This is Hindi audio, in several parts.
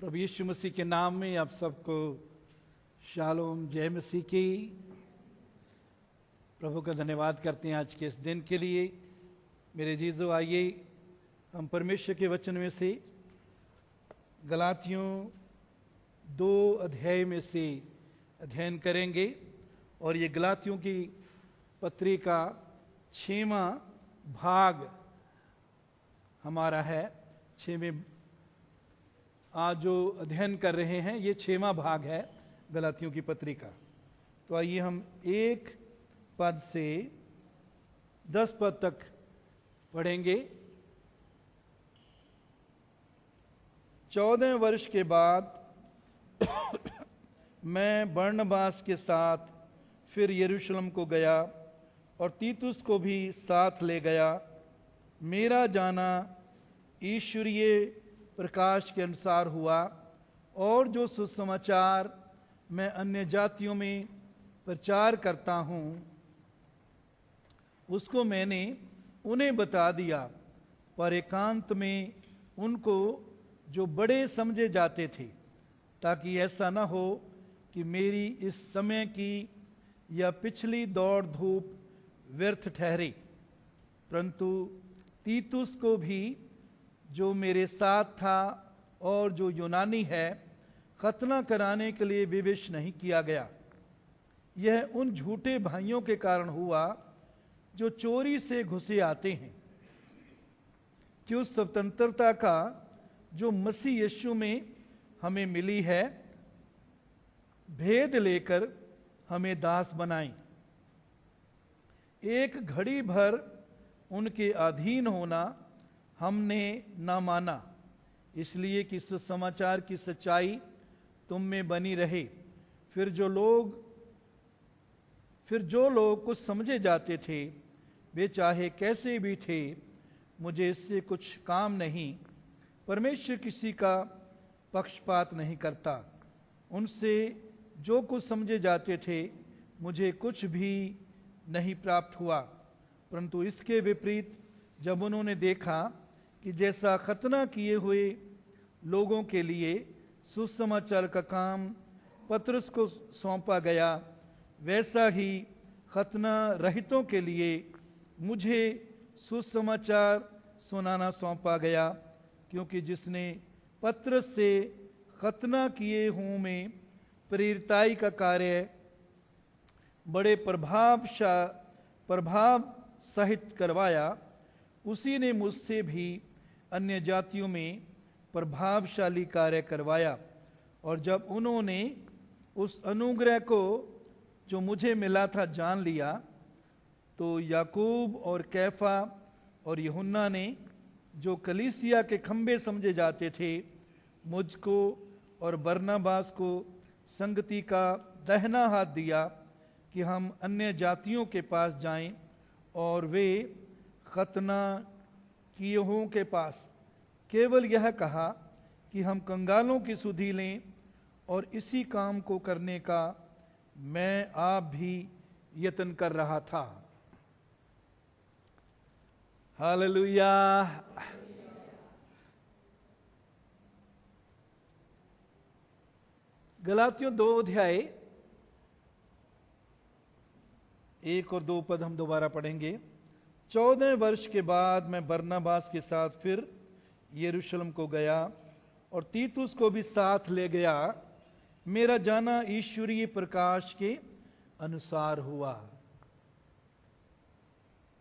प्रभु यीशु मसीह के नाम में आप सबको शालोम, जय मसीह की। प्रभु का धन्यवाद करते हैं आज के इस दिन के लिए। मेरे जीजो, आइए हम परमेश्वर के वचन में से गलातियों 2 अध्याय में से अध्ययन करेंगे। और ये गलातियों की पत्री का 6वां भाग हमारा है। 6वें आज जो अध्ययन कर रहे हैं ये 6वां भाग है गलातियों की पत्री का। तो आइए हम 1 पद से 10 पद तक पढ़ेंगे। 14 वर्ष के बाद मैं बरनबास के साथ फिर यरूशलेम को गया और तीतुस को भी साथ ले गया। मेरा जाना ईश्वरीय प्रकाश के अनुसार हुआ, और जो सुसमाचार मैं अन्य जातियों में प्रचार करता हूँ उसको मैंने उन्हें बता दिया, पर एकांत में उनको जो बड़े समझे जाते थे, ताकि ऐसा न हो कि मेरी इस समय की या पिछली दौड़ धूप व्यर्थ ठहरे। परंतु तीतुस को भी, जो मेरे साथ था और जो यूनानी है, खतना कराने के लिए विवश नहीं किया गया। यह उन झूठे भाइयों के कारण हुआ जो चोरी से घुसे आते हैं, कि उस स्वतंत्रता का जो मसीह यीशु में हमें मिली है भेद लेकर हमें दास बनाएं। एक घड़ी भर उनके अधीन होना हमने ना माना, इसलिए कि सुसमाचार की सच्चाई तुम में बनी रहे। फिर जो लोग कुछ समझे जाते थे, वे चाहे कैसे भी थे, मुझे इससे कुछ काम नहीं। परमेश्वर किसी का पक्षपात नहीं करता। उनसे जो कुछ समझे जाते थे, मुझे कुछ भी नहीं प्राप्त हुआ। परंतु इसके विपरीत जब उन्होंने देखा कि जैसा खतना किए हुए लोगों के लिए सुसमाचार का काम पतरस को सौंपा गया, वैसा ही खतना रहितों के लिए मुझे सुसमाचार सुनाना सौंपा गया। क्योंकि जिसने पतरस से खतना किए हुओं में प्रेरिताई का कार्य बड़े प्रभाव सहित करवाया, उसी ने मुझसे भी अन्य जातियों में प्रभावशाली कार्य करवाया। और जब उन्होंने उस अनुग्रह को जो मुझे मिला था जान लिया, तो याकूब और कैफा और यूहन्ना ने, जो कलीसिया के खंबे समझे जाते थे, मुझको और बरनबास को संगति का दाहिना हाथ दिया कि हम अन्य जातियों के पास जाएं, और वे खतना किए हुओं के पास केवल यह कहा कि हम कंगालों की सुधि लें, और इसी काम को करने का मैं आप भी यत्न कर रहा था। हालेलुया। गलातियों 2 अध्याय 1 और 2 पद हम दोबारा पढ़ेंगे। 14 वर्ष के बाद मैं बरनबास के साथ फिर यरूशलेम को गया और तीतुस को भी साथ ले गया। मेरा जाना ईश्वरीय प्रकाश के अनुसार हुआ।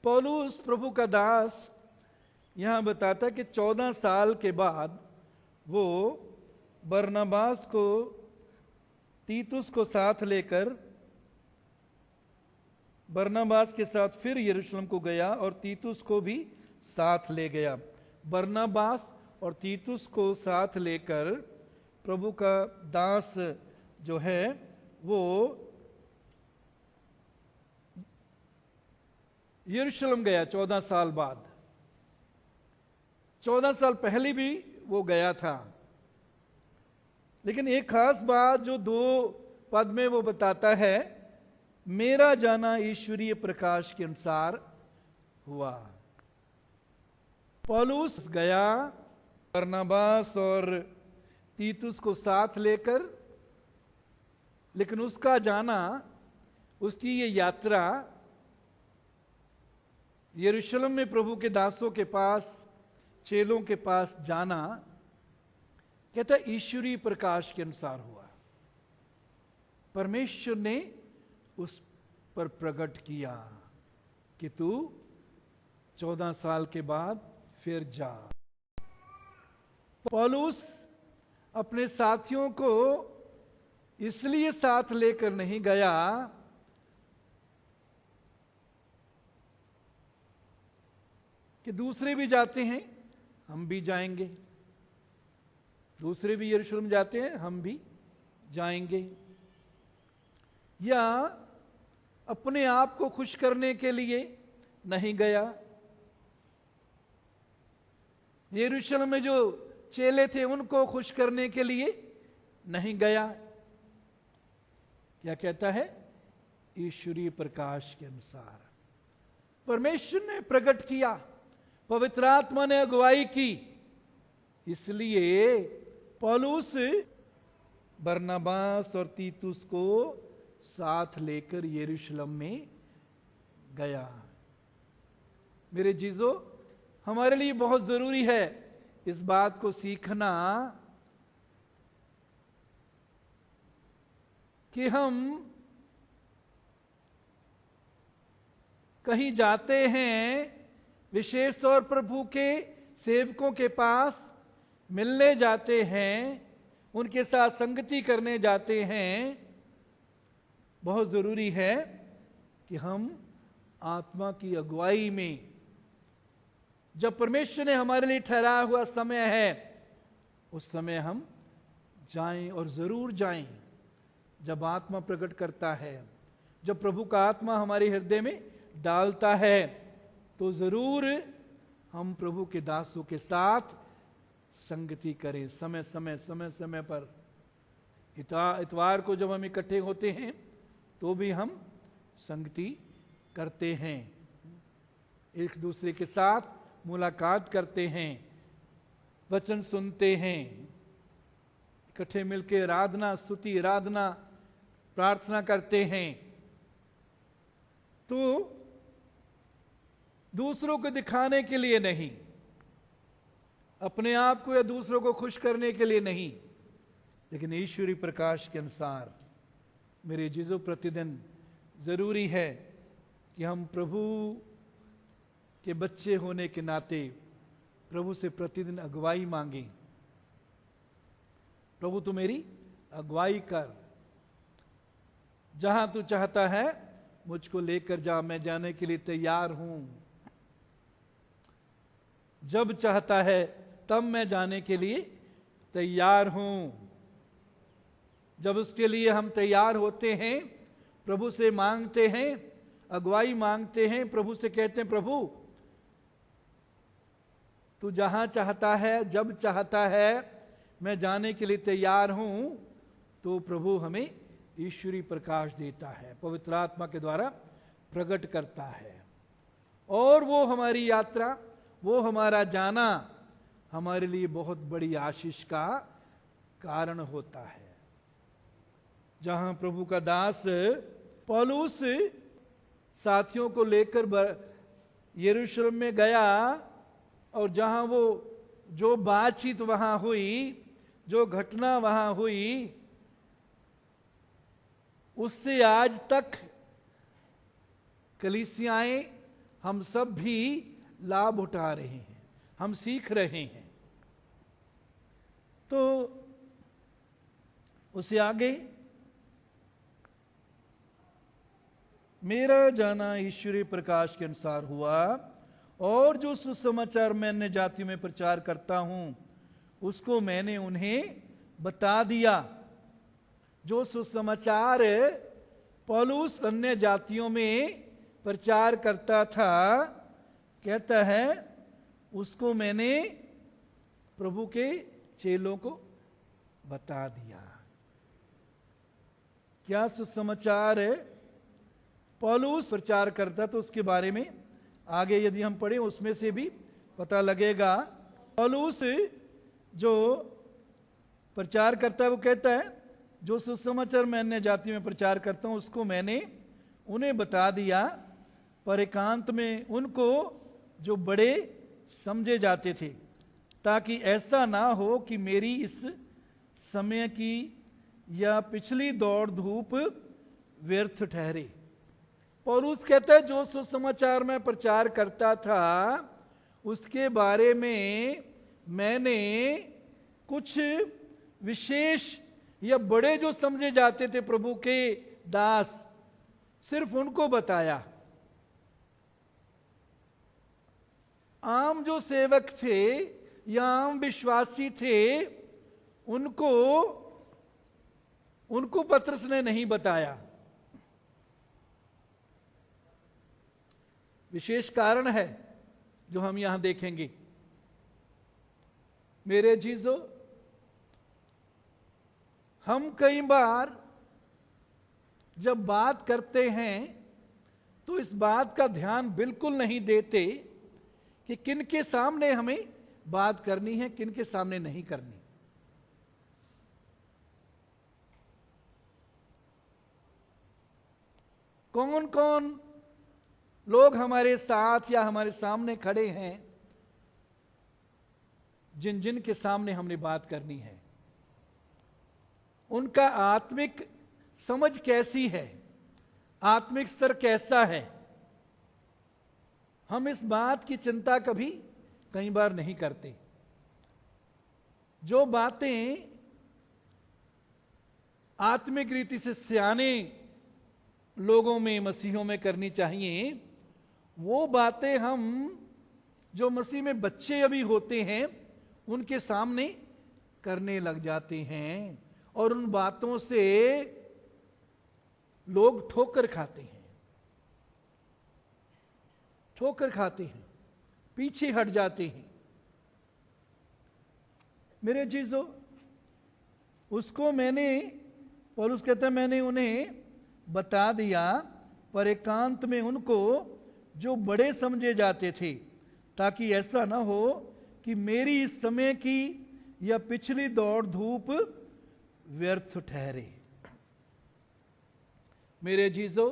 पौलुस प्रभु का दास यहां बताता कि 14 साल के बाद वो बरनबास को, तीतुस को साथ लेकर बरनबास के साथ फिर यरूशलेम को गया और तीतुस को भी साथ ले गया। बरनबास और तीतुस को साथ लेकर प्रभु का दास जो है वो यरूशलेम गया 14 साल बाद। 14 साल पहले भी वो गया था, लेकिन एक खास बात जो 2 पद में वो बताता है, मेरा जाना ईश्वरीय प्रकाश के अनुसार हुआ। पौलुस गया, बरनबास और तीतुस को साथ लेकर, लेकिन उसका जाना, उसकी ये यात्रा यरूशलेम में प्रभु के दासों के पास, चेलों के पास जाना, कहता है ईश्वरीय प्रकाश के अनुसार हुआ। परमेश्वर ने उस पर प्रकट किया कि तू 14 साल के बाद फिर जा। पौलुस अपने साथियों को इसलिए साथ लेकर नहीं गया कि दूसरे भी जाते हैं हम भी जाएंगे, दूसरे भी यरूशलेम जाते हैं हम भी जाएंगे, या अपने आप को खुश करने के लिए नहीं गया। यरूशलेम में जो चेले थे उनको खुश करने के लिए नहीं गया। क्या कहता है? ईश्वरीय प्रकाश के अनुसार परमेश्वर ने प्रकट किया, पवित्र आत्मा ने अगुवाई की। इसलिए पौलुस बरनबास और तीतुस को साथ लेकर यरूशलेम में गया। मेरे जीजो, हमारे लिए बहुत जरूरी है इस बात को सीखना कि हम कहीं जाते हैं, विशेष तौर पर प्रभु के सेवकों के पास मिलने जाते हैं, उनके साथ संगति करने जाते हैं, बहुत जरूरी है कि हम आत्मा की अगुवाई में, जब परमेश्वर ने हमारे लिए ठहराया हुआ समय है, उस समय हम जाएं, और जरूर जाएं। जब आत्मा प्रकट करता है, जब प्रभु का आत्मा हमारे हृदय में डालता है, तो जरूर हम प्रभु के दासों के साथ संगति करें। समय समय पर इतवार को जब हम इकट्ठे होते हैं तो भी हम संगति करते हैं, एक दूसरे के साथ मुलाकात करते हैं, वचन सुनते हैं, इकट्ठे मिलकर आराधना, स्तुति, आराधना, प्रार्थना करते हैं। तो दूसरों को दिखाने के लिए नहीं, अपने आप को या दूसरों को खुश करने के लिए नहीं, लेकिन ईश्वरीय प्रकाश के अनुसार। मेरे जीजो, प्रतिदिन जरूरी है कि हम प्रभु के बच्चे होने के नाते प्रभु से प्रतिदिन अगुवाई मांगें। प्रभु तू मेरी अगुवाई कर, जहां तू चाहता है मुझको लेकर जा, मैं जाने के लिए तैयार हूं। जब चाहता है तब मैं जाने के लिए तैयार हूं। जब उसके लिए हम तैयार होते हैं, प्रभु से मांगते हैं, अगुवाई मांगते हैं, प्रभु से कहते हैं प्रभु तू जहां चाहता है, जब चाहता है मैं जाने के लिए तैयार हूं, तो प्रभु हमें ईश्वरीय प्रकाश देता है, पवित्र आत्मा के द्वारा प्रकट करता है। और वो हमारी यात्रा, वो हमारा जाना हमारे लिए बहुत बड़ी आशीष का कारण होता है। जहां प्रभु का दास पौलुस साथियों को लेकर यरूशलेम में गया, और जहां वो जो बातचीत वहां हुई, जो घटना वहां हुई, उससे आज तक कलीसियाएं, हम सब भी लाभ उठा रहे हैं, हम सीख रहे हैं। तो उससे आगे मेरा जाना ईश्वरीय प्रकाश के अनुसार हुआ, और जो सुसमाचार मैं अन्य जातियों में प्रचार करता हूं उसको मैंने उन्हें बता दिया। जो सुसमाचार पौलुस अन्य जातियों में प्रचार करता था, कहता है उसको मैंने प्रभु के चेलों को बता दिया। क्या सुसमाचार पौलुस प्रचार करता, तो उसके बारे में आगे यदि हम पढ़ें उसमें से भी पता लगेगा। पौलुस जो प्रचार करता है वो कहता है जो सुसमाचार मैं अन्य जाति में प्रचार करता हूं उसको मैंने उन्हें बता दिया, पर एकांत में उनको जो बड़े समझे जाते थे, ताकि ऐसा ना हो कि मेरी इस समय की या पिछली दौड़ धूप व्यर्थ ठहरे। पौलुस कहता है जो सुसमाचार मैं प्रचार करता था उसके बारे में मैंने कुछ विशेष या बड़े जो समझे जाते थे प्रभु के दास, सिर्फ उनको बताया। आम जो सेवक थे या आम विश्वासी थे उनको पत्रस ने नहीं बताया। विशेष कारण है जो हम यहां देखेंगे। मेरे जीजो, हम कई बार जब बात करते हैं तो इस बात का ध्यान बिल्कुल नहीं देते कि किन के सामने हमें बात करनी है, किन के सामने नहीं करनी। कौन कौन लोग हमारे साथ या हमारे सामने खड़े हैं जिन जिन के सामने हमने बात करनी है, उनका आत्मिक समझ कैसी है, आत्मिक स्तर कैसा है, हम इस बात की चिंता कभी कई बार नहीं करते। जो बातें आत्मिक रीति से सियाने लोगों में, मसीहों में करनी चाहिए, वो बातें हम जो मसीह में बच्चे अभी होते हैं उनके सामने करने लग जाते हैं, और उन बातों से लोग ठोकर खाते हैं, ठोकर खाते हैं, पीछे हट जाते हैं। मेरे चीजों, उसको मैंने, पौलुस कहता है मैंने उन्हें बता दिया, पर एकांत में उनको जो बड़े समझे जाते थे, ताकि ऐसा ना हो कि मेरी इस समय की या पिछली दौड़ धूप व्यर्थ ठहरे। मेरे जीजो,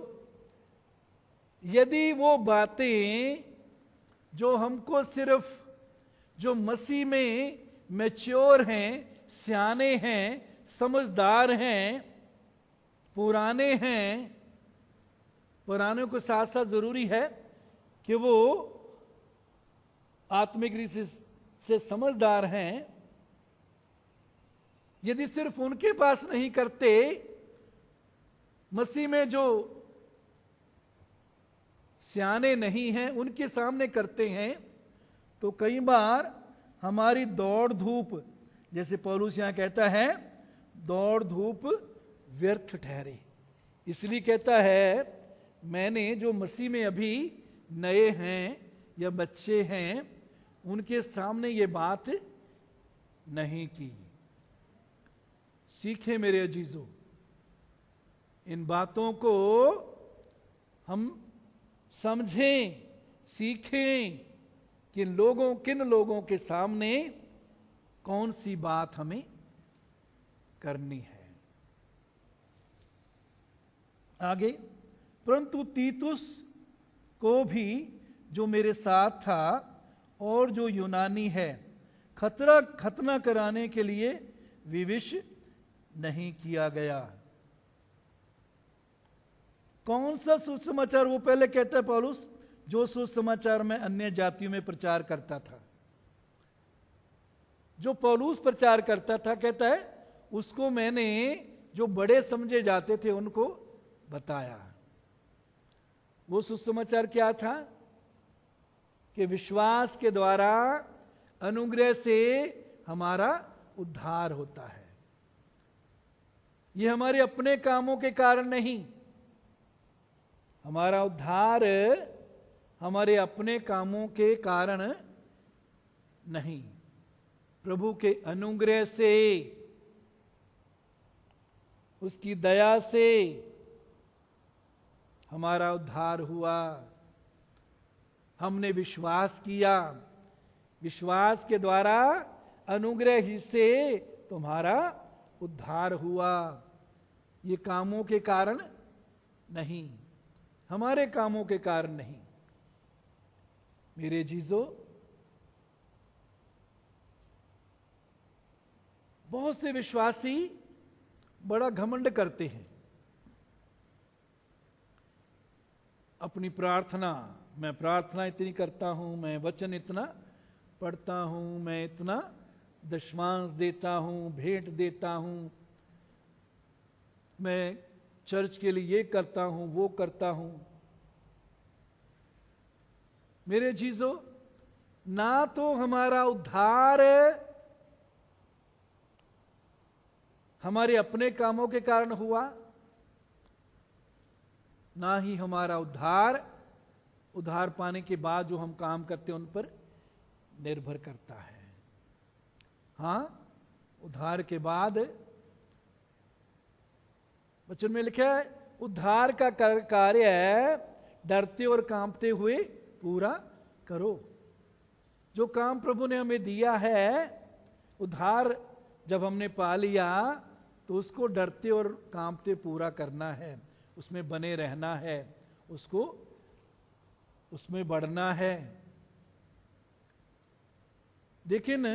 यदि वो बातें जो हमको सिर्फ जो मसीह में मैच्योर हैं, सियाने हैं, समझदार हैं, पुराने हैं, पुराने को साथ साथ जरूरी है कि वो आत्मिक रीति से समझदार हैं, यदि सिर्फ उनके पास नहीं करते, मसीह में जो सियाने नहीं हैं उनके सामने करते हैं, तो कई बार हमारी दौड़ धूप, जैसे पौलुस यहां कहता है, दौड़ धूप व्यर्थ ठहरे। इसलिए कहता है मैंने जो मसीह में अभी नए हैं या बच्चे हैं उनके सामने ये बात नहीं की। सीखें मेरे अजीजों, इन बातों को हम समझें, सीखें कि किन लोगों के सामने कौन सी बात हमें करनी है। आगे, परंतु तीतुस को भी जो मेरे साथ था और जो यूनानी है, खतना कराने के लिए विवश नहीं किया गया। कौन सा सुसमाचार? वो पहले कहता है पौलुस, जो सुसमाचार मैं अन्य जातियों में प्रचार करता था। जो पौलुस प्रचार करता था, कहता है उसको मैंने जो बड़े समझे जाते थे उनको बताया। वो सुसमाचार क्या था? कि विश्वास के द्वारा अनुग्रह से हमारा उद्धार होता है। ये हमारे अपने कामों के कारण नहीं, हमारा उद्धार हमारे अपने कामों के कारण नहीं, प्रभु के अनुग्रह से, उसकी दया से हमारा उद्धार हुआ। हमने विश्वास किया, विश्वास के द्वारा अनुग्रह ही से तुम्हारा उद्धार हुआ। ये कामों के कारण नहीं, हमारे कामों के कारण नहीं। मेरे जीजो, बहुत से विश्वासी बड़ा घमंड करते हैं। अपनी प्रार्थना, मैं प्रार्थना इतनी करता हूं, मैं वचन इतना पढ़ता हूं, मैं इतना दशमांश देता हूं, भेंट देता हूं, मैं चर्च के लिए ये करता हूं, वो करता हूं। मेरे चीजों, ना तो हमारा उद्धार हमारे अपने कामों के कारण हुआ, ना ही हमारा उद्धार पाने के बाद जो हम काम करते हैं उन पर निर्भर करता है। हां, उद्धार के बाद वचन में लिखा है, उद्धार का कार्य डरते और कांपते हुए पूरा करो। जो काम प्रभु ने हमें दिया है, उद्धार जब हमने पा लिया तो उसको डरते और कांपते पूरा करना है, उसमें बने रहना है, उसको उसमें बढ़ना है। लेकिन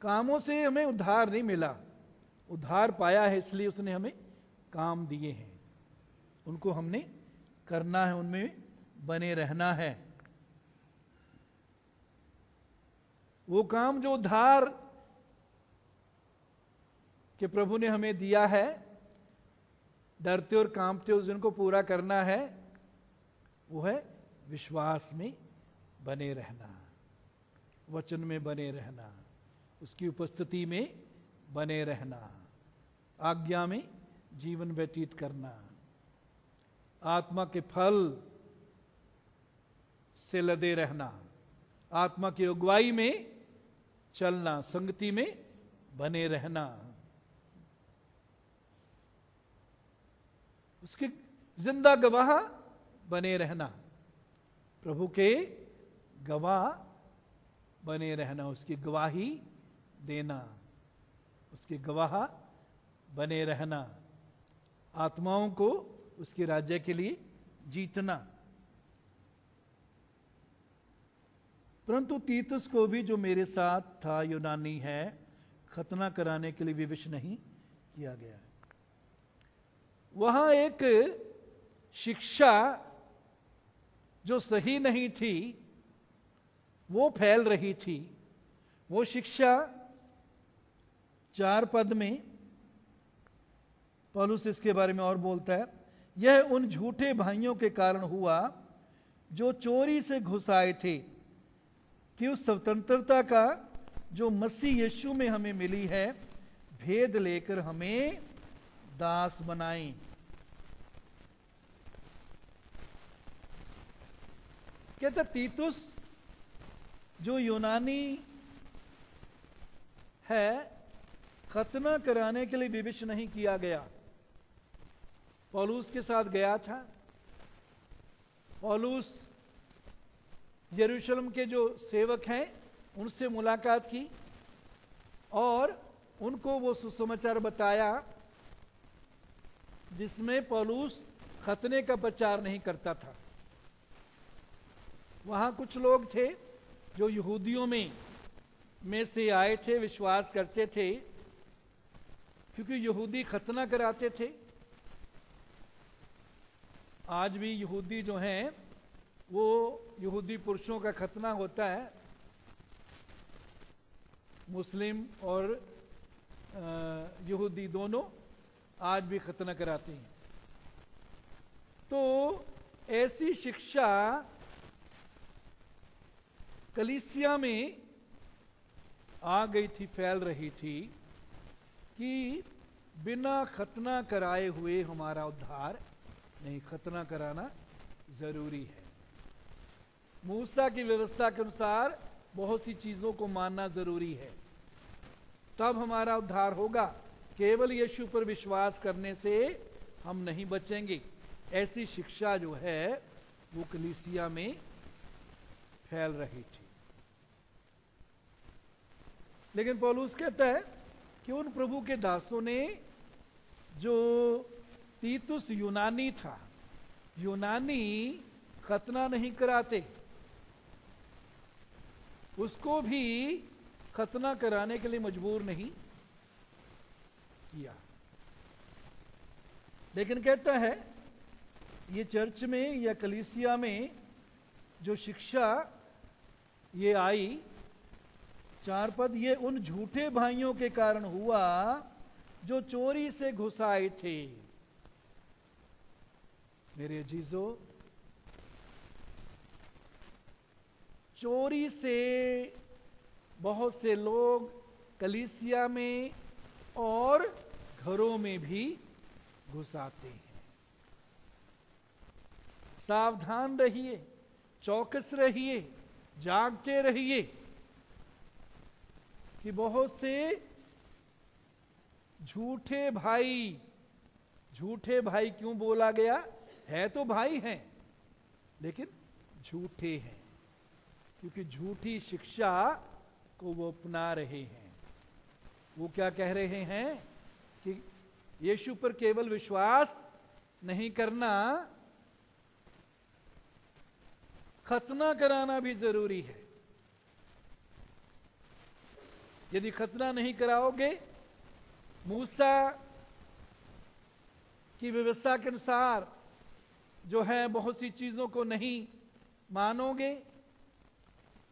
कामों से हमें उद्धार नहीं मिला। उद्धार पाया है इसलिए उसने हमें काम दिए हैं, उनको हमने करना है, उनमें बने रहना है। वो काम जो उद्धार के प्रभु ने हमें दिया है, डरते और कांपते उस दिन को पूरा करना है, वो है विश्वास में बने रहना, वचन में बने रहना, उसकी उपस्थिति में बने रहना, आज्ञा में जीवन व्यतीत करना, आत्मा के फल से लदे रहना, आत्मा की अगुवाई में चलना, संगति में बने रहना, उसके जिंदा गवाह बने रहना, प्रभु के गवाह बने रहना, उसकी गवाही देना, उसके गवाह बने रहना, आत्माओं को उसके राज्य के लिए जीतना। परंतु तीतुस को भी, जो मेरे साथ था, यूनानी है, खतना कराने के लिए विवश नहीं किया गया। वहां एक शिक्षा जो सही नहीं थी वो फैल रही थी। वो शिक्षा 4 पद में पौलुस इसके बारे में और बोलता है, यह उन झूठे भाइयों के कारण हुआ जो चोरी से घुस आए थे, कि उस स्वतंत्रता का जो मसीह यीशु में हमें मिली है, भेद लेकर हमें दास बनाएं। कहता तीतुस जो यूनानी है, खतना कराने के लिए विवश नहीं किया गया। पौलुस के साथ गया था। पौलुस यरूशलेम के जो सेवक हैं उनसे मुलाकात की और उनको वो सुसमाचार बताया जिसमें पौलुस खतने का प्रचार नहीं करता था। वहां कुछ लोग थे जो यहूदियों में से आए थे, विश्वास करते थे, क्योंकि यहूदी खतना कराते थे। आज भी यहूदी जो हैं वो यहूदी पुरुषों का खतना होता है, मुस्लिम और यहूदी दोनों आज भी खतना कराते हैं। तो ऐसी शिक्षा कलीसिया में आ गई थी, फैल रही थी कि बिना खतना कराए हुए हमारा उद्धार नहीं, खतना कराना जरूरी है। मूसा की व्यवस्था के अनुसार बहुत सी चीजों को मानना जरूरी है, तब हमारा उद्धार होगा। केवल यीशु पर विश्वास करने से हम नहीं बचेंगे। ऐसी शिक्षा जो है वो कलीसिया में फैल रही थी। लेकिन पौलुस कहता है कि उन प्रभु के दासों ने, जो तीतुस यूनानी था, यूनानी खतना नहीं कराते, उसको भी खतना कराने के लिए मजबूर नहीं किया। लेकिन कहता है ये चर्च में या कलीसिया में जो शिक्षा ये आई, 4 पद, ये उन झूठे भाइयों के कारण हुआ जो चोरी से घुस आए थे। मेरे अजीजों, चोरी से बहुत से लोग कलीसिया में और घरों में भी घुस आते हैं। सावधान रहिए, चौकस रहिए, जागते रहिए कि बहुत से झूठे भाई, झूठे भाई क्यों बोला गया? है तो भाई हैं, लेकिन झूठे हैं, क्योंकि झूठी शिक्षा को वो अपना रहे हैं। वो क्या कह रहे हैं कि यीशु पर केवल विश्वास नहीं करना, खतना कराना भी जरूरी है। यदि खतना नहीं कराओगे, मूसा की व्यवस्था के अनुसार जो है बहुत सी चीजों को नहीं मानोगे,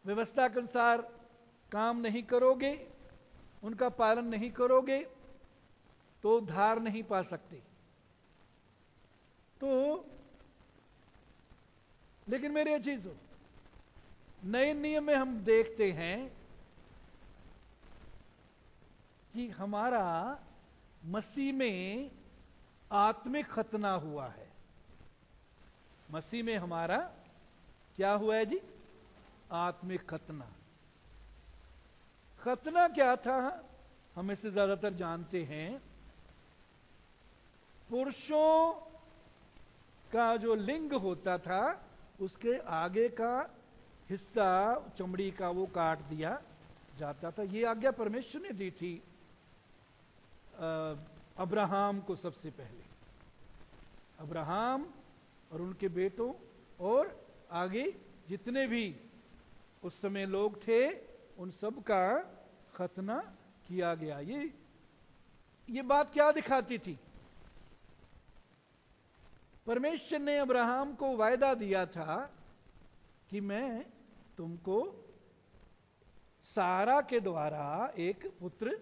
व्यवस्था के अनुसार काम नहीं करोगे, उनका पालन नहीं करोगे, तो उद्धार नहीं पा सकते। तो लेकिन मेरे चीजों, नए नियम में हम देखते हैं कि हमारा मसीह में आत्मिक खतना हुआ है। मसीह में हमारा क्या हुआ है जी? आत्मिक खतना। खतना क्या था? हम इससे ज्यादातर जानते हैं, पुरुषों का जो लिंग होता था उसके आगे का हिस्सा चमड़ी का वो काट दिया जाता था। ये आज्ञा परमेश्वर ने दी थी अब्राहम को सबसे पहले। अब्राहम और उनके बेटों और आगे जितने भी उस समय लोग थे, उन सब का खतना किया गया। ये बात क्या दिखाती थी? परमेश्वर ने अब्राहम को वायदा दिया था कि मैं तुमको सारा के द्वारा एक पुत्र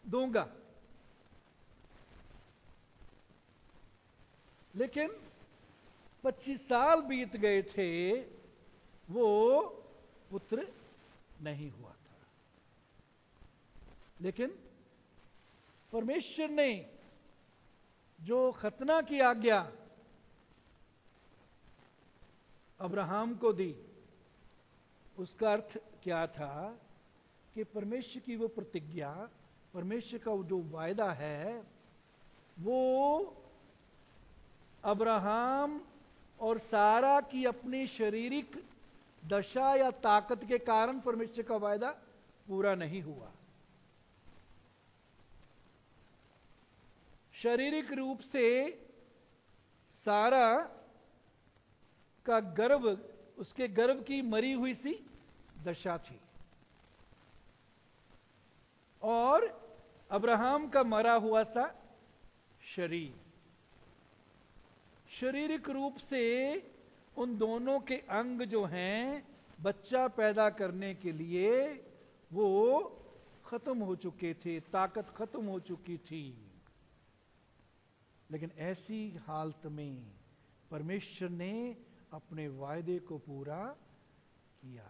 दूंगा। लेकिन 25 साल बीत गए थे, वो पुत्र नहीं हुआ था। लेकिन परमेश्वर ने जो खतना की आज्ञा अब्राहम को दी, उसका अर्थ क्या था कि परमेश्वर की वो प्रतिज्ञा, परमेश्वर का जो वायदा है, वो अब्राहम और सारा की अपनी शारीरिक दशा या ताकत के कारण परमेश्वर का वायदा पूरा नहीं हुआ। शारीरिक रूप से सारा का गर्भ, उसके गर्भ की मरी हुई सी दशा थी, और अब्राहम का मरा हुआ सा शरीर। शारीरिक रूप से उन दोनों के अंग जो हैं बच्चा पैदा करने के लिए वो खत्म हो चुके थे, ताकत खत्म हो चुकी थी। लेकिन ऐसी हालत में परमेश्वर ने अपने वायदे को पूरा किया।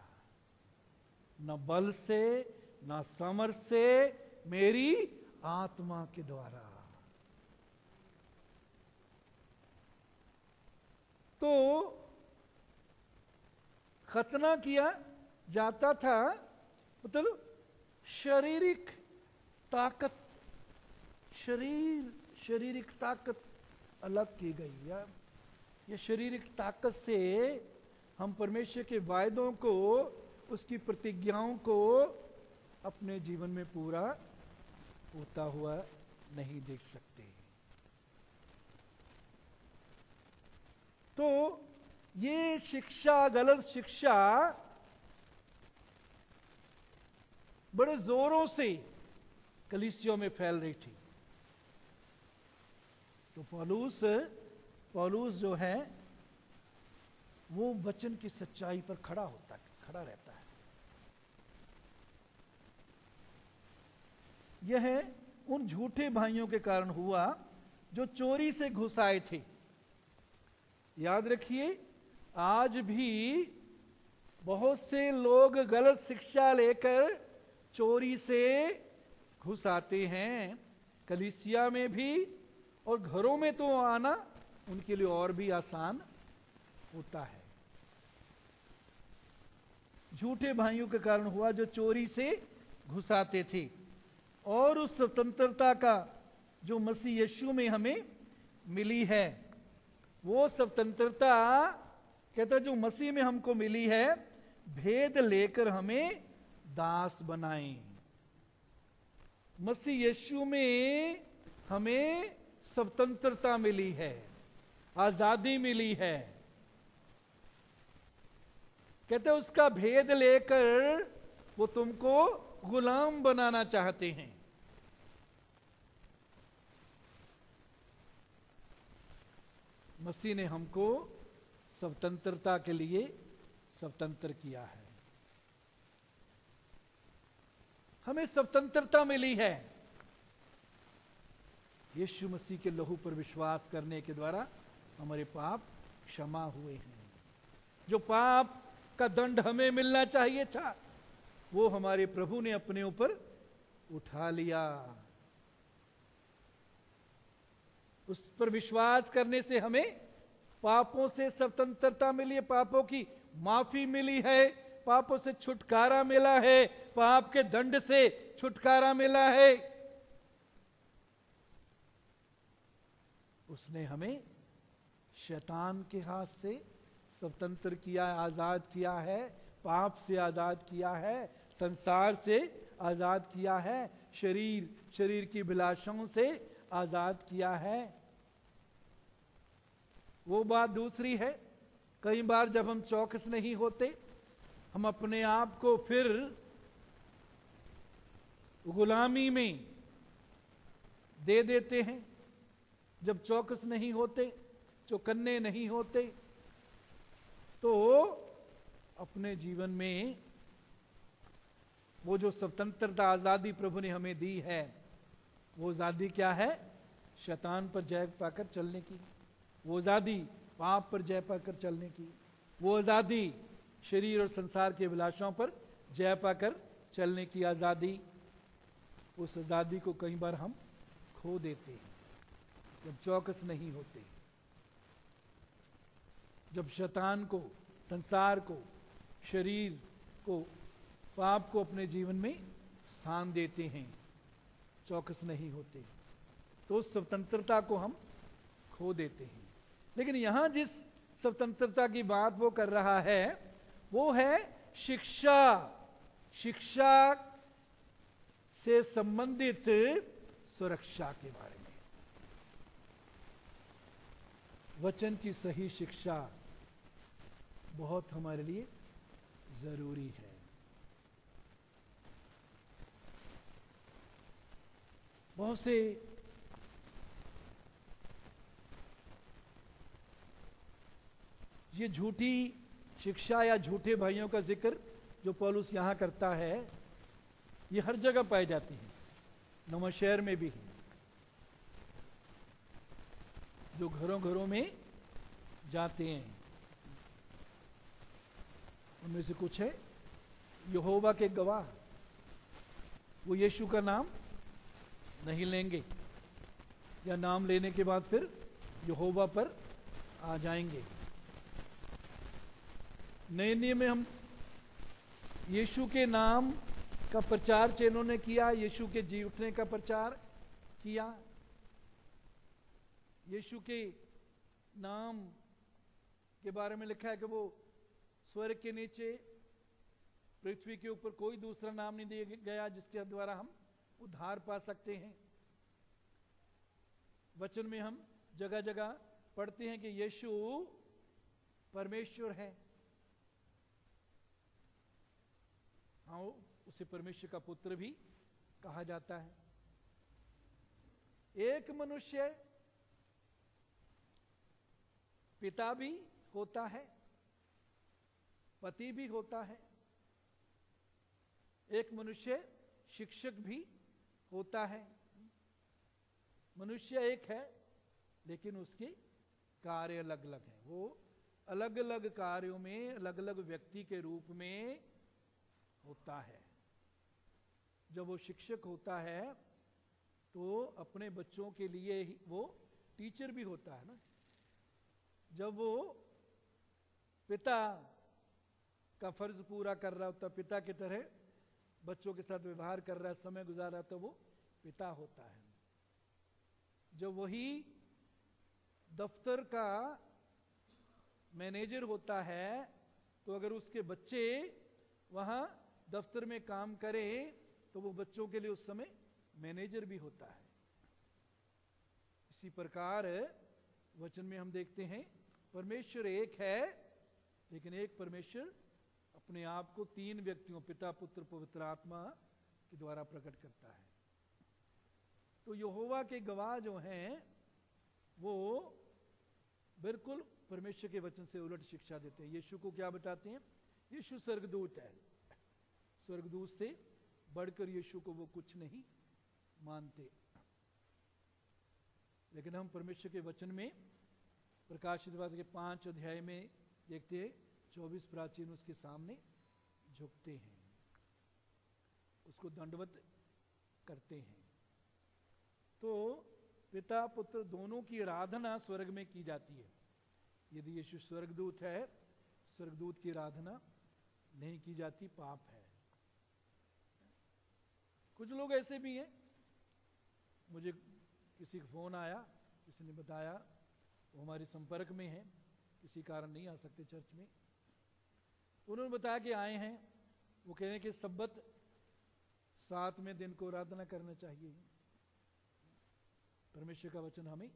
न बल से, न सामर्थ से, मेरी आत्मा के द्वारा। तो खतना किया जाता था, मतलब शारीरिक ताकत, शारीरिक ताकत अलग की गई। या ये शारीरिक ताकत से हम परमेश्वर के वायदों को, उसकी प्रतिज्ञाओं को अपने जीवन में पूरा होता हुआ नहीं देख सकते। तो ये शिक्षा, गलत शिक्षा बड़े जोरों से कलीसियों में फैल रही थी। तो पौलुस जो है वो वचन की सच्चाई पर खड़ा रहता है। यह उन झूठे भाइयों के कारण हुआ जो चोरी से घुस आए थे। याद रखिए, आज भी बहुत से लोग गलत शिक्षा लेकर चोरी से घुस आते हैं, कलीसिया में भी, और घरों में तो आना उनके लिए और भी आसान होता है। झूठे भाइयों के कारण हुआ जो चोरी से घुस आते थे, और उस स्वतंत्रता का जो मसीह यीशु में हमें मिली है, वो स्वतंत्रता कहता है जो मसीह में हमको मिली है, भेद लेकर हमें दास बनाएं। मसीह यीशु में हमें स्वतंत्रता मिली है, आजादी मिली है। कहते हैं उसका भेद लेकर वो तुमको गुलाम बनाना चाहते हैं। मसीह ने हमको स्वतंत्रता के लिए स्वतंत्र किया है। हमें स्वतंत्रता मिली है यीशु मसीह के लहू पर विश्वास करने के द्वारा। हमारे पाप क्षमा हुए हैं। जो पाप का दंड हमें मिलना चाहिए था, वो हमारे प्रभु ने अपने ऊपर उठा लिया। उस पर विश्वास करने से हमें पापों से स्वतंत्रता मिली है, पापों की माफी मिली है, पापों से छुटकारा मिला है, पाप के दंड से छुटकारा मिला है। उसने हमें शैतान के हाथ से स्वतंत्र किया, आजाद किया है, पाप से आजाद किया है, संसार से आजाद किया है, शरीर की अभिलाषाओं से आजाद किया है। वो बात दूसरी है, कई बार जब हम चौकस नहीं होते, हम अपने आप को फिर गुलामी में दे देते हैं। जब चौकस नहीं होते, चौकन्ने नहीं होते, तो अपने जीवन में वो जो स्वतंत्रता, आजादी प्रभु ने हमें दी है, वो आजादी क्या है? शैतान पर जय पाकर चलने की, वो आजादी पाप पर जय पाकर चलने की, वो आजादी शरीर और संसार के अभिलाषाओं पर जय पाकर चलने की आजादी। उस आजादी को कई बार हम खो देते हैं जब चौकस नहीं होते, जब शैतान को, संसार को, शरीर को, पाप को अपने जीवन में स्थान देते हैं, चौकस नहीं होते, तो उस स्वतंत्रता को हम खो देते हैं। लेकिन यहां जिस स्वतंत्रता की बात वो कर रहा है, वो है शिक्षा से संबंधित सुरक्षा के बारे में। वचन की सही शिक्षा बहुत हमारे लिए जरूरी है। बहुत से ये झूठी शिक्षा या झूठे भाइयों का जिक्र जो पौलुस यहां करता है, ये हर जगह पाई जाती है, नवा शहर में भी है। जो घरों घरों में जाते हैं, उनमें से कुछ है यहोवा के गवाह, वो यीशु का नाम नहीं लेंगे, या नाम लेने के बाद फिर यहोवा पर आ जाएंगे। नए नियम में हम यीशु के नाम का प्रचार चेलों ने किया, यीशु के जी उठने का प्रचार किया, यीशु के नाम के बारे में लिखा है कि वो स्वर्ग के नीचे पृथ्वी के ऊपर कोई दूसरा नाम नहीं दिया गया जिसके द्वारा हम उद्धार पा सकते हैं। वचन में हम जगह जगह पढ़ते हैं कि यीशु परमेश्वर है। हाँ, उसे परमेश्वर का पुत्र भी कहा जाता है। एक मनुष्य पिता भी होता है, पति भी होता है। एक मनुष्य शिक्षक भी होता है। मनुष्य एक है लेकिन उसके कार्य अलग अलग हैं। वो अलग अलग कार्यों में अलग अलग व्यक्ति के रूप में होता है। जब वो शिक्षक होता है तो अपने बच्चों के लिए ही वो टीचर भी होता है ना। जब वो पिता का फर्ज पूरा कर रहा होता, पिता की तरह बच्चों के साथ व्यवहार कर रहा है, समय गुजार रहा, तो वो पिता होता है। जब वही दफ्तर का मैनेजर होता है तो अगर उसके बच्चे वहां दफ्तर में काम करें तो वो बच्चों के लिए उस समय मैनेजर भी होता है। इसी प्रकार वचन में हम देखते हैं परमेश्वर एक है लेकिन एक परमेश्वर अपने आप को तीन व्यक्तियों पिता पुत्र पवित्र आत्मा के द्वारा प्रकट करता है। तो यहोवा के गवाह जो हैं वो बिल्कुल परमेश्वर के वचन से उलट शिक्षा देते हैं। यीशु को क्या बताते हैं? यीशु स्वर्गदूत है। स्वर्गदूत से बढ़कर यीशु को वो कुछ नहीं मानते। लेकिन हम परमेश्वर के वचन में प्रकाशित वाक्य के 5 अध्याय में देखते हैं 24 प्राचीन उसके सामने झुकते हैं, उसको दंडवत करते हैं। तो पिता पुत्र दोनों की आराधना स्वर्ग में की जाती है। यदि यीशु स्वर्गदूत है, स्वर्गदूत की आराधना नहीं की जाती, पाप है। कुछ लोग ऐसे भी हैं, मुझे किसी का फोन आया, किसी ने बताया वो हमारे संपर्क में है, किसी कारण नहीं आ सकते चर्च में। उन्होंने बताया कि आए हैं, वो कह रहे हैं कि सब्बत 7वें दिन को आराधना करना चाहिए। परमेश्वर का वचन हमें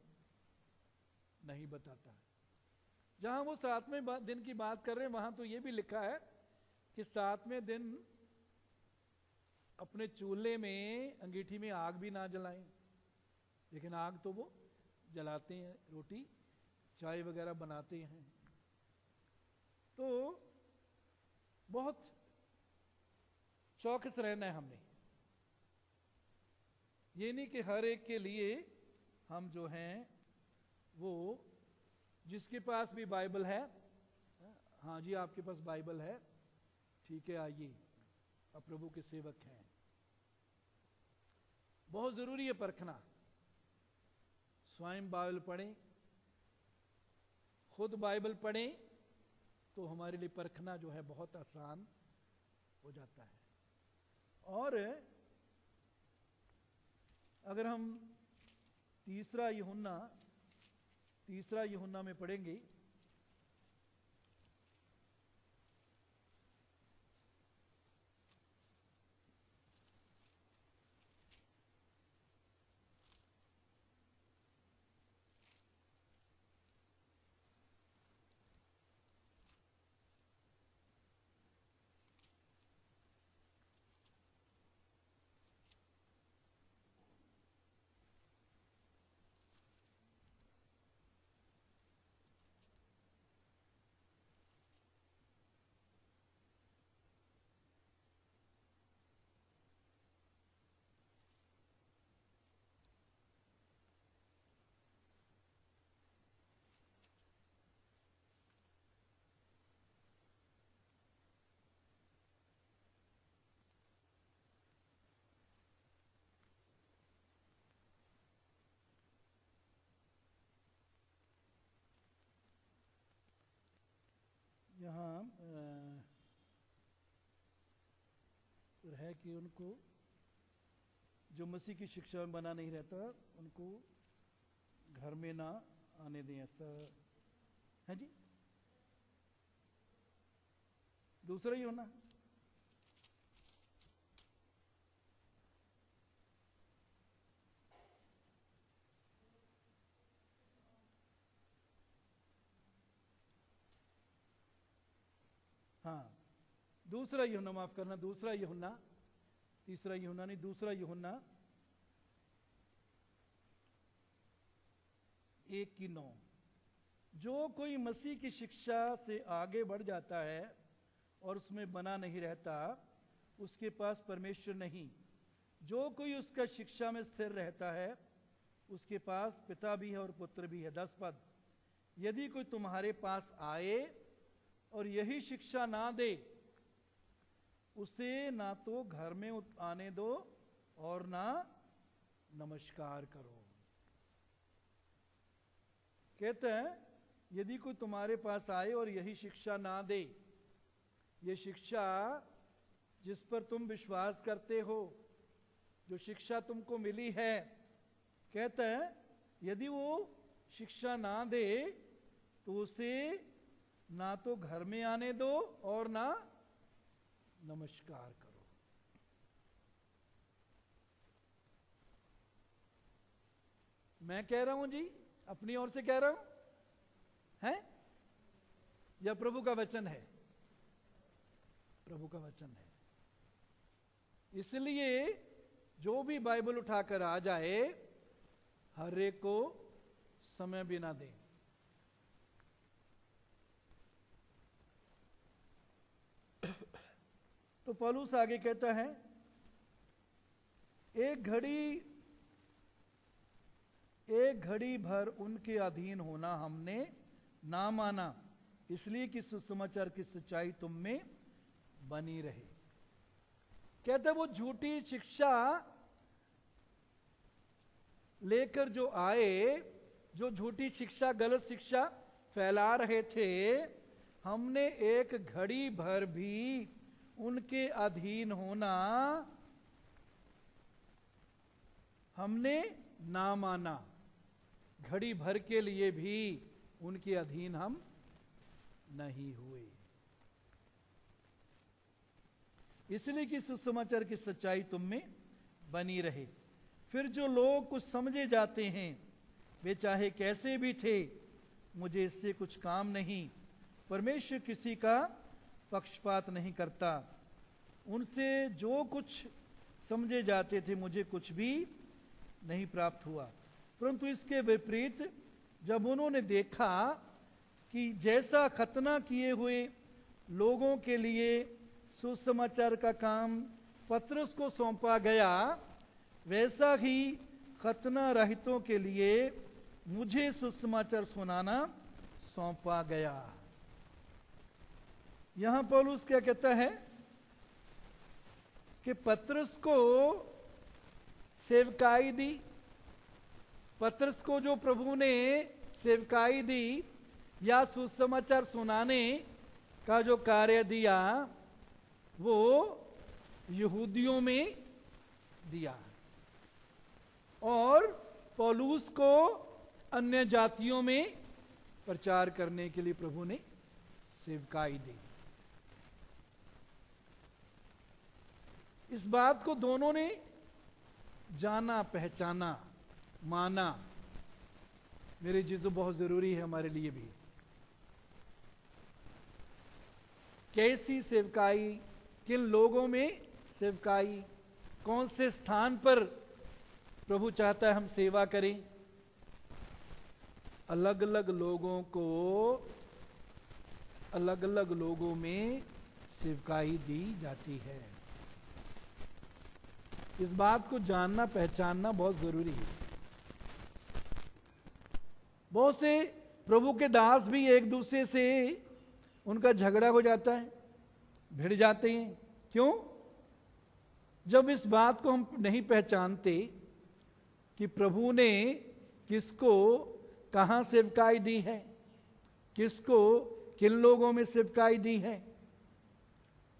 नहीं बताता। जहां वो 7वें दिन की बात कर रहे हैं वहां तो ये भी लिखा है कि 7वें दिन अपने चूल्हे में अंगीठी में आग भी ना जलाएं। लेकिन आग तो वो जलाते हैं, रोटी चाय वगैरह बनाते हैं। तो बहुत चौकस रहना है हमने। ये नहीं कि हर एक के लिए हम जो हैं वो, जिसके पास भी बाइबल है, हाँ जी आपके पास बाइबल है, ठीक है आइए, अब प्रभु के सेवक हैं। बहुत जरूरी है परखना। स्वयं बाइबल पढ़ें, खुद बाइबल पढ़ें तो हमारे लिए परखना जो है बहुत आसान हो जाता है। और अगर हम तीसरा यूहन्ना में पढ़ेंगे, यहाँ है कि उनको जो मसीह की शिक्षा में बना नहीं रहता उनको घर में ना आने दें, ऐसा है जी। दूसरा ही होना हाँ, दूसरा यूहन्ना, माफ करना, दूसरा यूहन्ना, तीसरा यूहन्ना नहीं, दूसरा यूहन्ना 1:9। जो कोई मसीह की शिक्षा से आगे बढ़ जाता है और उसमें बना नहीं रहता, उसके पास परमेश्वर नहीं। जो कोई उसका शिक्षा में स्थिर रहता है, उसके पास पिता भी है और पुत्र भी है। 10 पद, यदि कोई तुम्हारे पास आए और यही शिक्षा ना दे, उसे ना तो घर में आने दो और ना नमस्कार करो। कहते हैं यदि कोई तुम्हारे पास आए और यही शिक्षा ना दे, ये शिक्षा जिस पर तुम विश्वास करते हो, जो शिक्षा तुमको मिली है, कहते हैं यदि वो शिक्षा ना दे तो उसे ना तो घर में आने दो और ना नमस्कार करो। मैं कह रहा हूं जी, अपनी ओर से कह रहा हूं, है या प्रभु का वचन है? प्रभु का वचन है। इसलिए जो भी बाइबल उठाकर आ जाए, हर एक को समय भी ना दें। तो पौलुस आगे कहता है, एक घड़ी भर उनके अधीन होना हमने ना माना, इसलिए कि सुसमाचार की सच्चाई तुम में बनी रहे। कहते वो झूठी शिक्षा लेकर जो आए, जो झूठी शिक्षा, गलत शिक्षा फैला रहे थे, हमने एक घड़ी भर भी उनके अधीन होना हमने ना माना। घड़ी भर के लिए भी उनके अधीन हम नहीं हुए, इसलिए कि सुसमाचार की सच्चाई तुम में बनी रहे। फिर जो लोग कुछ समझे जाते हैं, वे चाहे कैसे भी थे, मुझे इससे कुछ काम नहीं। परमेश्वर किसी का पक्षपात नहीं करता। उनसे जो कुछ समझे जाते थे, मुझे कुछ भी नहीं प्राप्त हुआ। परंतु इसके विपरीत जब उन्होंने देखा कि जैसा खतना किए हुए लोगों के लिए सुसमाचार का काम पतरस को सौंपा गया, वैसा ही खतना रहितों के लिए मुझे सुसमाचार सुनाना सौंपा गया। यहां पौलुस क्या कहता है कि पतरस को सेवकाई दी, पतरस को जो प्रभु ने सेवकाई दी या सुसमाचार सुनाने का जो कार्य दिया, वो यहूदियों में दिया, और पौलुस को अन्य जातियों में प्रचार करने के लिए प्रभु ने सेवकाई दी। इस बात को दोनों ने जाना, पहचाना, माना। मेरे चीजों बहुत जरूरी है हमारे लिए भी। कैसी सेवकाई, किन लोगों में सेवकाई, कौन से स्थान पर प्रभु चाहता है हम सेवा करें। अलग अलग लोगों को अलग अलग लोगों में सेवकाई दी जाती है। इस बात को जानना, पहचानना बहुत जरूरी है। बहुत से प्रभु के दास भी एक दूसरे से उनका झगड़ा हो जाता है, भिड़ जाते हैं। क्यों? जब इस बात को हम नहीं पहचानते कि प्रभु ने किसको कहां सेवकाई दी है, किसको किन लोगों में सेवकाई दी है,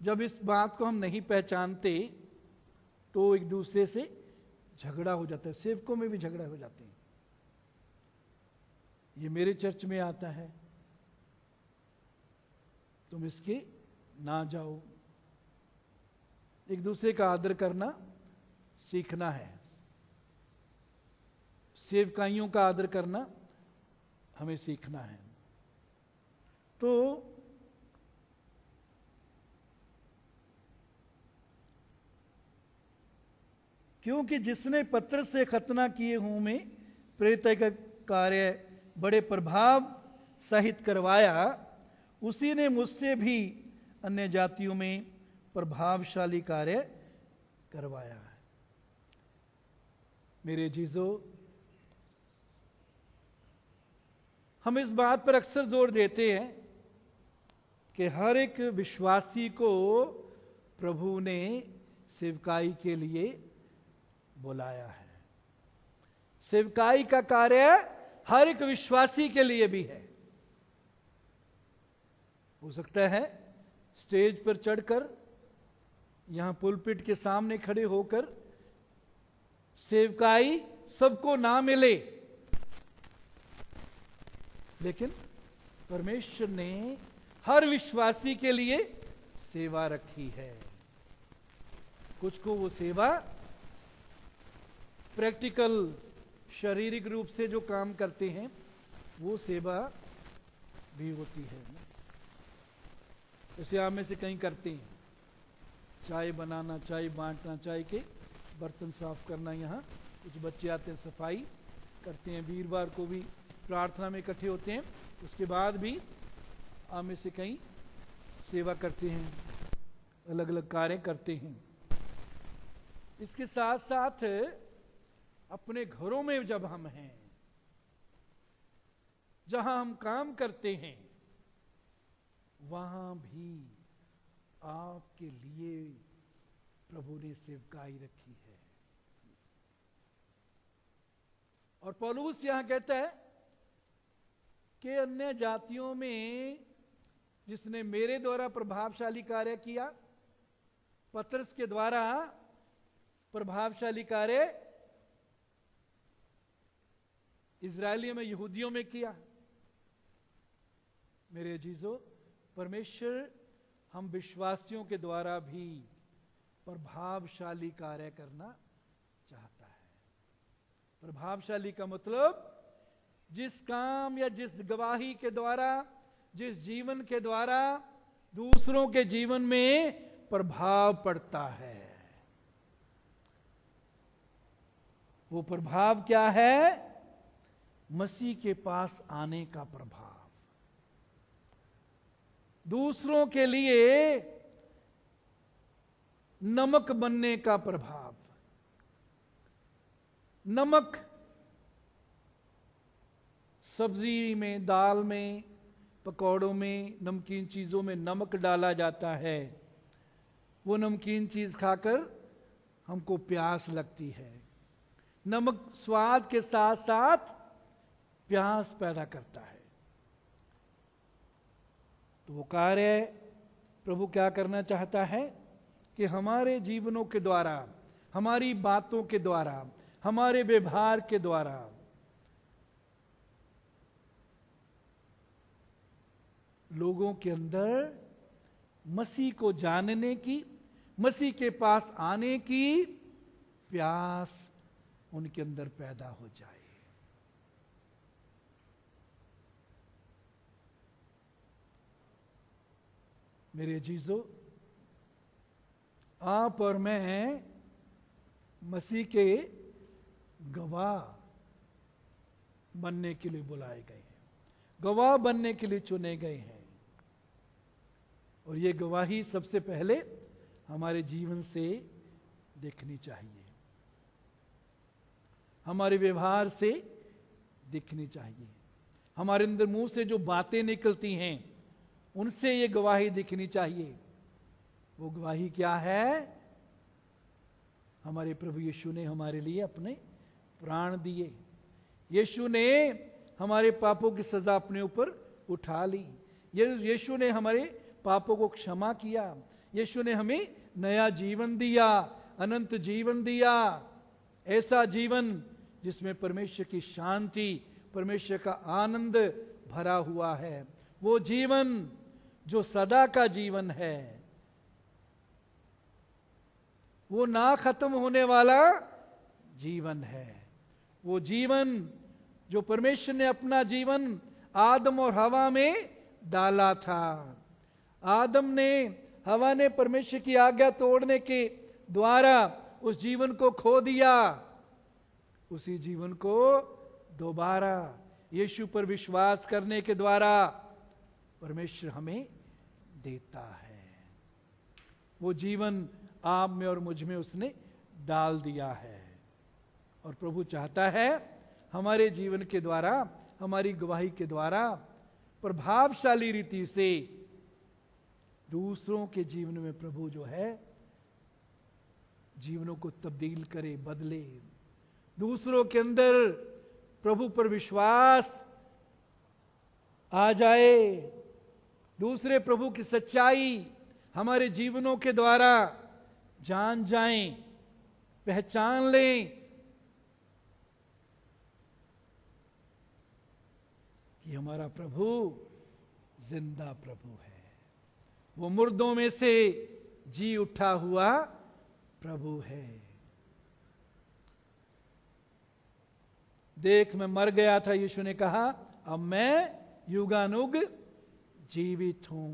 जब इस बात को हम नहीं पहचानते तो एक दूसरे से झगड़ा हो जाता है। सेवकों में भी झगड़ा हो जाते हैं। ये मेरे चर्च में आता है, तुम इसके ना जाओ। एक दूसरे का आदर करना सीखना है। सेवकाइयों का आदर करना हमें सीखना है। तो क्योंकि जिसने पत्रस से खतना किए हूं में प्रेरित का कार्य बड़े प्रभाव सहित करवाया, उसी ने मुझसे भी अन्य जातियों में प्रभावशाली कार्य करवाया है। मेरे जीजो, हम इस बात पर अक्सर जोर देते हैं कि हर एक विश्वासी को प्रभु ने सेवकाई के लिए बुलाया है। सेवकाई का कार्य हर एक विश्वासी के लिए भी है। हो सकता है स्टेज पर चढ़कर, यहां पुलपिट के सामने खड़े होकर सेवकाई सबको ना मिले, लेकिन परमेश्वर ने हर विश्वासी के लिए सेवा रखी है। कुछ को वो सेवा प्रैक्टिकल शारीरिक रूप से जो काम करते हैं वो सेवा भी होती है। जैसे आप में से कहीं करते हैं, चाय बनाना, चाय बांटना, चाय के बर्तन साफ करना। यहाँ कुछ बच्चे आते हैं, सफाई करते हैं। वीरवार को भी प्रार्थना में इकट्ठे होते हैं। उसके बाद भी आप में से कहीं सेवा करते हैं, अलग अलग कार्य करते हैं। इसके साथ साथ अपने घरों में जब हम हैं, जहां हम काम करते हैं, वहां भी आपके लिए प्रभु ने सेवकाई रखी है। और पौलुस यहां कहता है कि अन्य जातियों में जिसने मेरे द्वारा प्रभावशाली कार्य किया, पत्रस के द्वारा प्रभावशाली कार्य इजरायलियों में, यहूदियों में किया। मेरे अजीजों, परमेश्वर हम विश्वासियों के द्वारा भी प्रभावशाली कार्य करना चाहता है। प्रभावशाली का मतलब जिस काम या जिस गवाही के द्वारा, जिस जीवन के द्वारा दूसरों के जीवन में प्रभाव पड़ता है। वो प्रभाव क्या है? मसीह के पास आने का प्रभाव, दूसरों के लिए नमक बनने का प्रभाव। नमक सब्जी में, दाल में, पकौड़ों में, नमकीन चीजों में नमक डाला जाता है। वो नमकीन चीज खाकर हमको प्यास लगती है। नमक स्वाद के साथ साथ प्यास पैदा करता है। तो वो कार्य प्रभु क्या करना चाहता है कि हमारे जीवनों के द्वारा, हमारी बातों के द्वारा, हमारे व्यवहार के द्वारा लोगों के अंदर मसीह को जानने की, मसीह के पास आने की प्यास उनके अंदर पैदा हो जाए। मेरे अजीजों, आप और मैं मसीह के गवाह बनने के लिए बुलाए गए हैं, गवाह बनने के लिए चुने गए हैं। और ये गवाही सबसे पहले हमारे जीवन से दिखनी चाहिए, हमारे व्यवहार से दिखनी चाहिए। हमारे अंदर मुंह से जो बातें निकलती हैं उनसे ये गवाही दिखनी चाहिए। वो गवाही क्या है? हमारे प्रभु यीशु ने हमारे लिए अपने प्राण दिए। यीशु ने हमारे पापों की सजा अपने ऊपर उठा ली। यीशु ने हमारे पापों को क्षमा किया। यीशु ने हमें नया जीवन दिया, अनंत जीवन दिया। ऐसा जीवन जिसमें परमेश्वर की शांति, परमेश्वर का आनंद भरा हुआ है। वो जीवन जो सदा का जीवन है, वो ना खत्म होने वाला जीवन है। वो जीवन जो परमेश्वर ने अपना जीवन आदम और हवा में डाला था। आदम ने, हवा ने परमेश्वर की आज्ञा तोड़ने के द्वारा उस जीवन को खो दिया, उसी जीवन को दोबारा यीशु पर विश्वास करने के द्वारा परमेश्वर हमें देता है। वो जीवन आप में और मुझ में उसने डाल दिया है। और प्रभु चाहता है हमारे जीवन के द्वारा, हमारी गवाही के द्वारा प्रभावशाली रीति से दूसरों के जीवन में प्रभु जो है जीवनों को तब्दील करे, बदले। दूसरों के अंदर प्रभु पर विश्वास आ जाए, दूसरे प्रभु की सच्चाई हमारे जीवनों के द्वारा जान जाएं, पहचान लें कि हमारा प्रभु जिंदा प्रभु है, वो मुर्दों में से जी उठा हुआ प्रभु है। देख मैं मर गया था, यीशु ने कहा, अब मैं युगानुग जीवित हूं।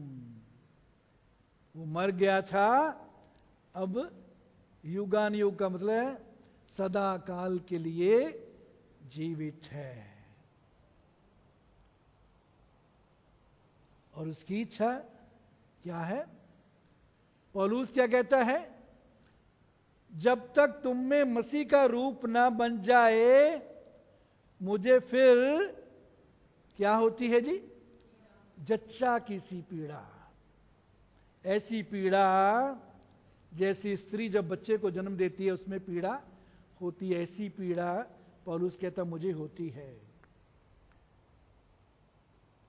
वो मर गया था, अब युगानुयुग का मतलब है सदा काल के लिए जीवित है। और उसकी इच्छा क्या है? पौलुस क्या कहता है? जब तक तुम में मसीह का रूप ना बन जाए, मुझे फिर क्या होती है जी? जच्चा की सी पीड़ा। ऐसी पीड़ा जैसी स्त्री जब बच्चे को जन्म देती है उसमें पीड़ा होती है, ऐसी पीड़ा पौलुस कहता मुझे होती है।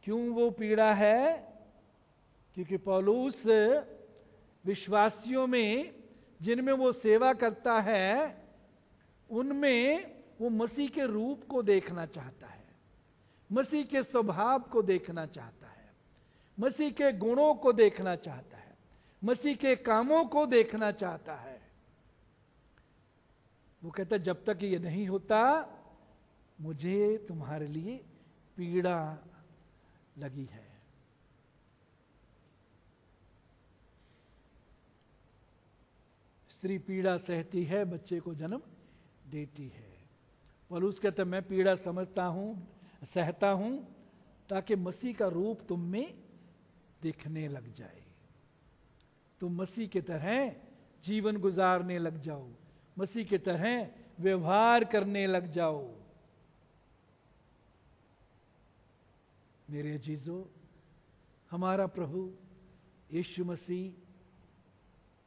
क्यों वो पीड़ा है? क्योंकि पौलुस विश्वासियों में जिनमें वो सेवा करता है उनमें वो मसीह के रूप को देखना चाहता है, मसीह के स्वभाव को देखना चाहता है, मसीह के गुणों को देखना चाहता है, मसीह के कामों को देखना चाहता है। वो कहता जब तक ये नहीं होता मुझे तुम्हारे लिए पीड़ा लगी है। स्त्री पीड़ा सहती है, बच्चे को जन्म देती है। पौलुस कहता मैं पीड़ा समझता हूं, सहता हूं ताकि मसीह का रूप तुम में दिखने लग जाए, तुम मसीह की तरह जीवन गुजारने लग जाओ, मसीह की तरह व्यवहार करने लग जाओ। मेरे अजीजों, हमारा प्रभु यीशु मसीह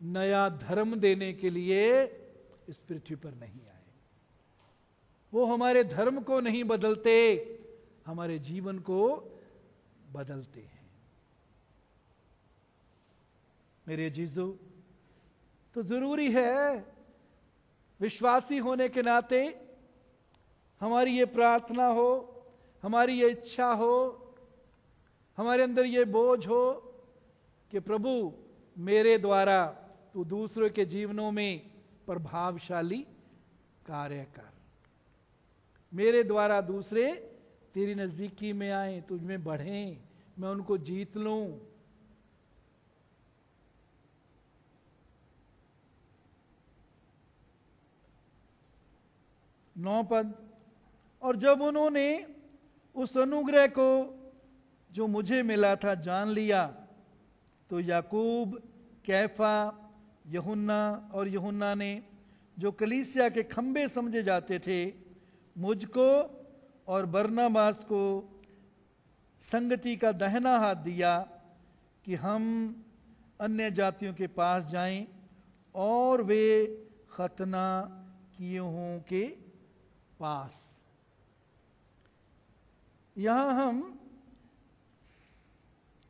नया धर्म देने के लिए इस पृथ्वी पर नहीं आए। वो हमारे धर्म को नहीं बदलते, हमारे जीवन को बदलते हैं। मेरे अजीजों, तो जरूरी है विश्वासी होने के नाते हमारी ये प्रार्थना हो, हमारी ये इच्छा हो, हमारे अंदर ये बोझ हो कि प्रभु मेरे द्वारा तू दूसरों के जीवनों में प्रभावशाली कार्य कर, मेरे द्वारा दूसरे तेरी नजदीकी में आए, तुझ में बढ़ें, मैं उनको जीत लूं। नौ पद, और जब उन्होंने उस अनुग्रह को जो मुझे मिला था जान लिया, तो याकूब, कैफा, यूहन्ना और यूहन्ना ने, जो कलीसिया के खंबे समझे जाते थे, मुझको और बरनबास को संगति का दाहिना हाथ दिया कि हम अन्य जातियों के पास जाएं और वे खतना किए हों के पास। यहां हम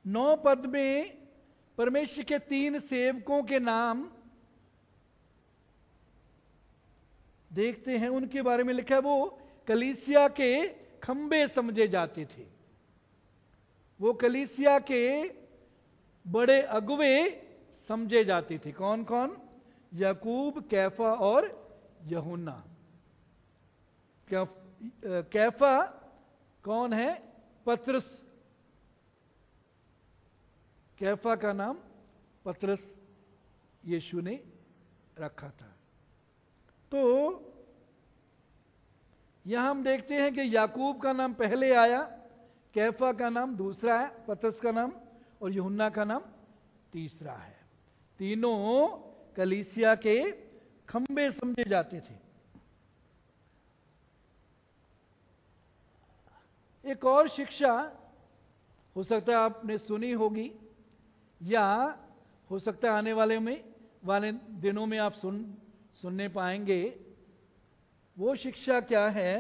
9 पद में परमेश्वर के 3 सेवकों के नाम देखते हैं, उनके बारे में लिखा है वो कलीसिया के खंबे समझे जाते थे, वो कलीसिया के बड़े अगुवे समझे जाते थे। कौन कौन? याकूब, कैफा और यूहन्ना। कैफा कौन है? पतरस। कैफा का नाम पतरस यीशु ने रखा था। तो यहां हम देखते हैं कि याकूब का नाम पहले आया, कैफा का नाम दूसरा है, पतरस का नाम, और यूहन्ना का नाम तीसरा है। तीनों कलीसिया के खंबे समझे जाते थे। एक और शिक्षा हो सकता है आपने सुनी होगी, या हो सकता है आने वाले दिनों में आप सुनने पाएंगे। वो शिक्षा क्या है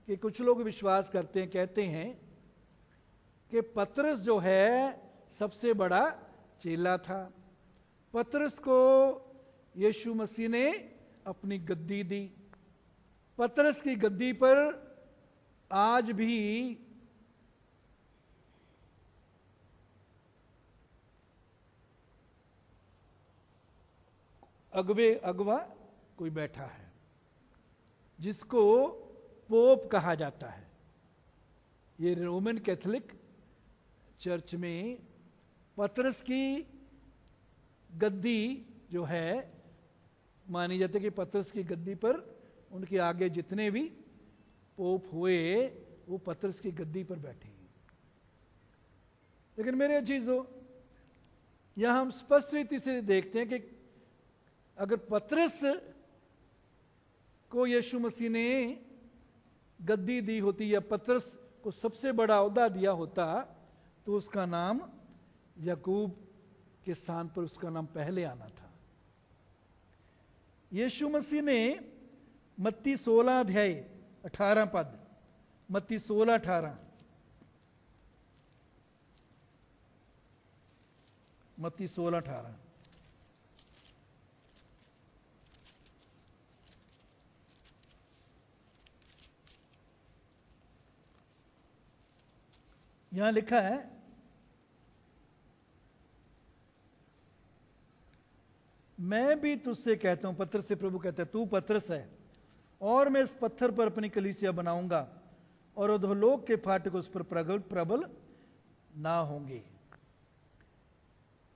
कि कुछ लोग विश्वास करते हैं, कहते हैं कि पतरस जो है सबसे बड़ा चेला था। पतरस को यीशु मसीह ने अपनी गद्दी दी। पतरस की गद्दी पर आज भी अगवा कोई बैठा है जिसको पोप कहा जाता है। ये रोमन कैथोलिक चर्च में पतरस की गद्दी जो है, मानी जाती है कि पतरस की गद्दी पर उनके आगे जितने भी पोप हुए वो पतरस की गद्दी पर बैठे हैं। लेकिन मेरे अजीजों, यहां हम स्पष्ट रीति से देखते हैं कि अगर पतरस को यीशु मसीह ने गद्दी दी होती या पतरस को सबसे बड़ा ओहदा दिया होता तो उसका नाम याकूब के स्थान पर उसका नाम पहले आना था। यीशु मसीह ने मत्ती 16 अध्याय 18 पद, मत्ती 16:18, मत्ती 16:18, यहां लिखा है, मैं भी तुझसे कहता हूं, पतरस से प्रभु कहता है, तू पतरस है और मैं इस पत्थर पर अपनी कलीसिया बनाऊंगा और अधोलोक के फाटक उस पर प्रबल ना होंगे।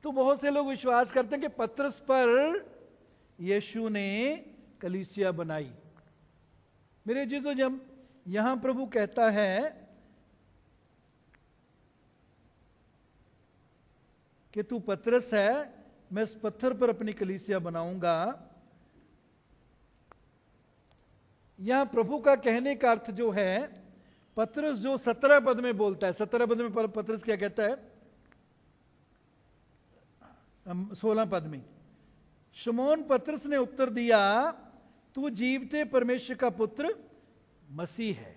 तो बहुत से लोग विश्वास करते हैं कि पतरस पर यीशु ने कलीसिया बनाई। मेरे जीजो, जब यहां प्रभु कहता है कि तू पतरस है, मैं इस पत्थर पर अपनी कलीसिया बनाऊंगा, यहां प्रभु का कहने का अर्थ जो है, पतरस जो 17 पद में बोलता है, 17 पद में पतरस क्या कहता है, 16 पद में, शमौन पतरस ने उत्तर दिया, तू जीवते परमेश्वर का पुत्र मसीह है।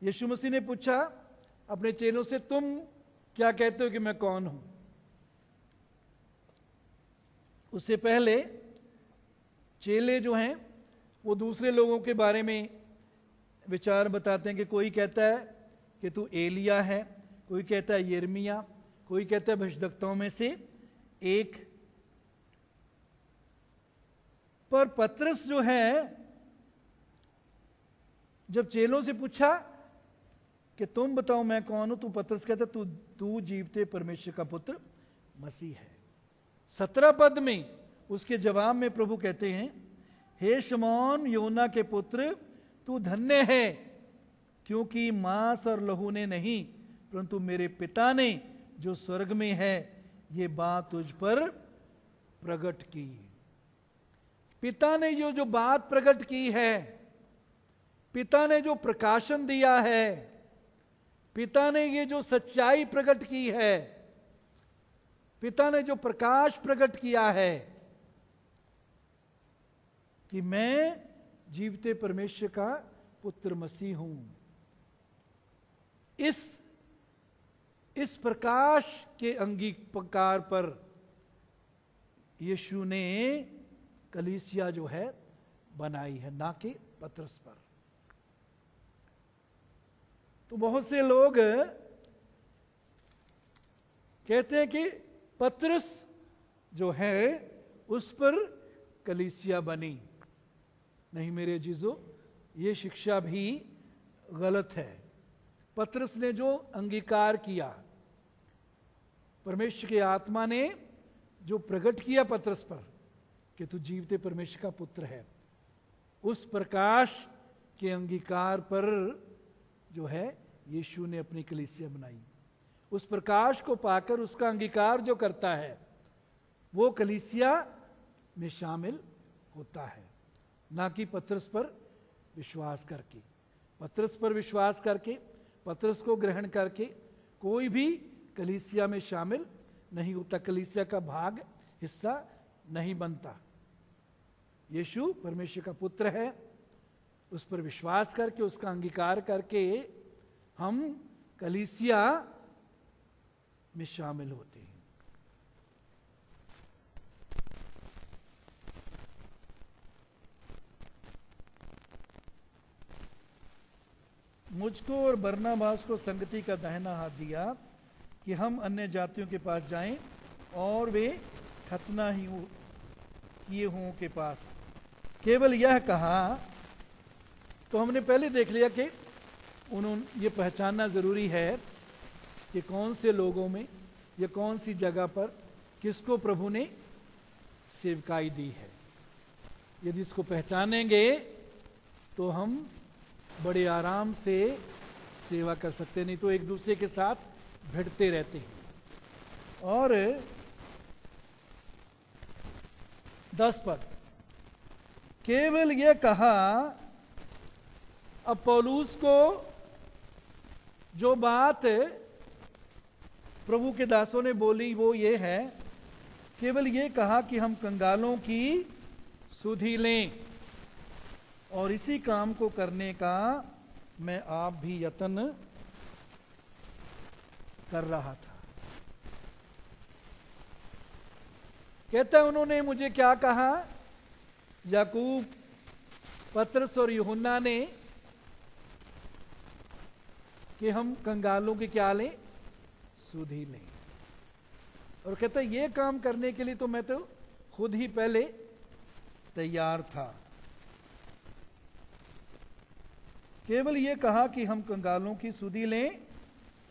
यीशु मसीह ने पूछा अपने चेलों से, तुम क्या कहते हो कि मैं कौन हूं? उससे पहले चेले जो हैं वो दूसरे लोगों के बारे में विचार बताते हैं कि कोई कहता है कि तू एलिया है, कोई कहता है यिर्मयाह, कोई कहता है भविष्यद्वक्ताओं में से एक। पर पतरस जो है, जब चेलों से पूछा कि तुम बताओ मैं कौन हूं, तो पतरस कहता तू जीवते परमेश्वर का पुत्र मसीह है। 17 पद में उसके जवाब में प्रभु कहते हैं, हे शमौन योना के पुत्र, तू धन्य है, क्योंकि मांस और लहू ने नहीं परंतु मेरे पिता ने जो स्वर्ग में है ये बात तुझ पर प्रकट की। पिता ने जो बात प्रकट की है, पिता ने जो प्रकाशन दिया है, पिता ने ये जो सच्चाई प्रकट की है, पिता ने जो प्रकाश प्रकट किया है कि मैं जीवते परमेश्वर का पुत्र मसीह हूं, इस प्रकाश के अंगीकार पर यीशु ने कलीसिया जो है बनाई है, ना कि पतरस पर। तो बहुत से लोग कहते हैं कि पतरस जो है उस पर कलीसिया बनी। नहीं मेरे जीजो, ये शिक्षा भी गलत है। पतरस ने जो अंगीकार किया, परमेश्वर की आत्मा ने जो प्रकट किया पतरस पर, कि तू जीवते परमेश्वर का पुत्र है। उस प्रकाश के अंगीकार पर जो है यीशु ने अपनी कलीसिया बनाई। उस प्रकाश को पाकर उसका अंगीकार जो करता है वो कलीसिया में शामिल होता है, ना कि पतरस पर विश्वास करके। पतरस पर विश्वास करके, पतरस को ग्रहण करके कोई भी कलीसिया में शामिल नहीं होता, कलीसिया का भाग हिस्सा नहीं बनता। यीशु परमेश्वर का पुत्र है, उस पर विश्वास करके, उसका अंगीकार करके हम कलीसिया में शामिल होते हैं। मुझको और बरनबास को संगति का दाहिना हाथ दिया कि हम अन्य जातियों के पास जाएं और वे खतना ही किए हुओं के पास। केवल यह कहा, तो हमने पहले देख लिया कि उन्होंने ये पहचानना जरूरी है कि कौन से लोगों में या कौन सी जगह पर किसको प्रभु ने सेवकाई दी है। यदि इसको पहचानेंगे तो हम बड़े आराम से सेवा कर सकते हैं, नहीं तो एक दूसरे के साथ भिड़ते रहते हैं। और 10 पद, केवल यह कहा, अब पौलुस को जो बात प्रभु के दासों ने बोली वो ये है, केवल ये कहा कि हम कंगालों की सुधि लें और इसी काम को करने का मैं आप भी यत्न कर रहा था। कहता है उन्होंने मुझे क्या कहा, याकूब, पतरस और यूहन्ना ने, कि हम कंगालों की क्या लें, सुधि लें। और कहता है ये काम करने के लिए तो मैं तो खुद ही पहले तैयार था। केवल ये कहा कि हम कंगालों की सुधि लें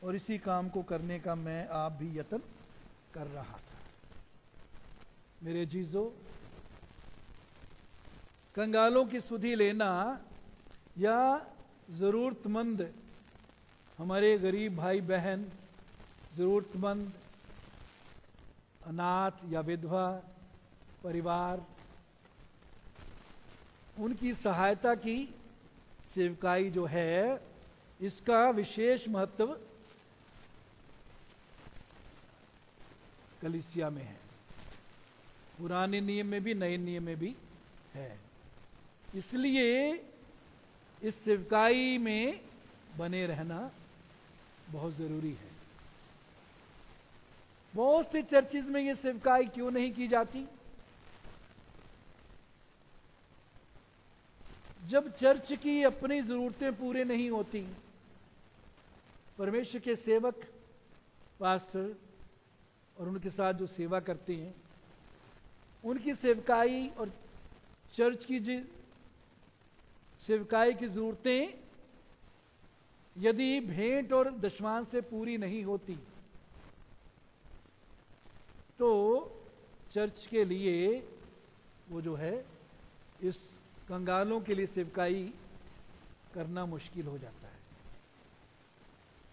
और इसी काम को करने का मैं आप भी यत्न कर रहा था। मेरे जीजो, कंगालों की सुधि लेना या जरूरतमंद, हमारे गरीब भाई बहन, जरूरतमंद, अनाथ या विधवा परिवार, उनकी सहायता की सेवकाई जो है, इसका विशेष महत्व कलीसिया में है। पुराने नियम में भी, नए नियम में भी है। इसलिए इस सेवकाई में बने रहना बहुत जरूरी है। बहुत से चर्चिज में ये सेवकाई क्यों नहीं की जाती? जब चर्च की अपनी जरूरतें पूरे नहीं होती, परमेश्वर के सेवक, पास्टर और उनके साथ जो सेवा करते हैं, उनकी सेवकाई और चर्च की सेवकाई की जरूरतें यदि भेंट और दशमांश से पूरी नहीं होती तो चर्च के लिए वो जो है इस कंगालों के लिए सेवकाई करना मुश्किल हो जाता है।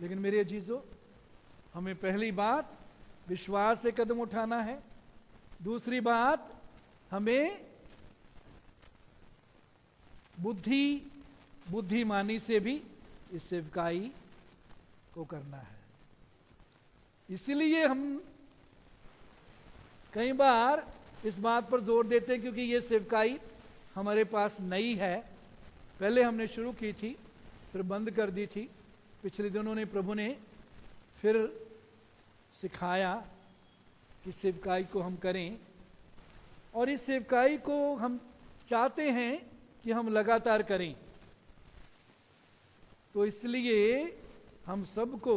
लेकिन मेरे अजीजों, हमें पहली बात विश्वास से कदम उठाना है। दूसरी बात, हमें बुद्धिमानी से भी इस सेवकाई को करना है। इसलिए हम कई बार इस बात पर जोर देते हैं, क्योंकि ये सेवकाई हमारे पास नई है। पहले हमने शुरू की थी, फिर बंद कर दी थी। पिछले दिनों ने प्रभु ने फिर सिखाया कि सेवकाई को हम करें, और इस सेवकाई को हम चाहते हैं कि हम लगातार करें। तो इसलिए हम सबको